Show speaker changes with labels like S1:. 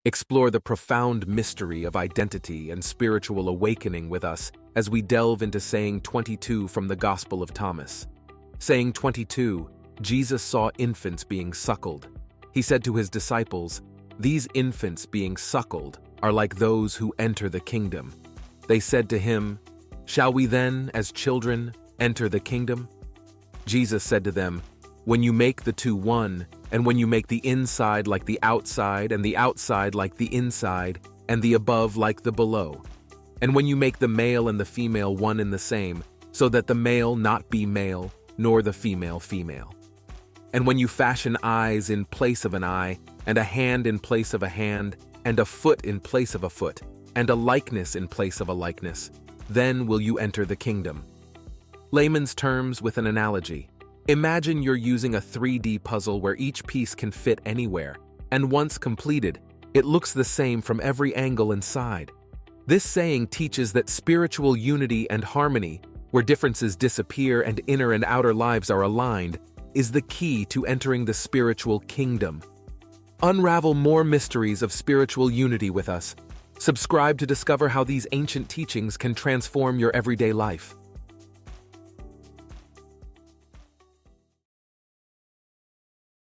S1: Explore the profound mystery of identity and spiritual awakening with us as we delve into saying 22 from the Gospel of Thomas. Saying 22, Jesus saw infants being suckled. He said to his disciples, "These infants being suckled are like those who enter the kingdom." They said to him, "Shall we then, as children, enter the kingdom?" Jesus said to them, "When you make the two one, and when you make the inside like the outside, and the outside like the inside, and the above like the below, and when you make the male and the female one and the same, so that the male not be male, nor the female female. And when you fashion eyes in place of an eye, and a hand in place of a hand, and a foot in place of a foot, and a likeness in place of a likeness, then will you enter the kingdom." Layman's terms with an analogy. Imagine you're using a 3D puzzle where each piece can fit anywhere, and once completed, it looks the same from every angle and side. This saying teaches that spiritual unity and harmony, where differences disappear and inner and outer lives are aligned, is the key to entering the spiritual kingdom. Unravel more mysteries of spiritual unity with us. Subscribe to discover how these ancient teachings can transform your everyday life.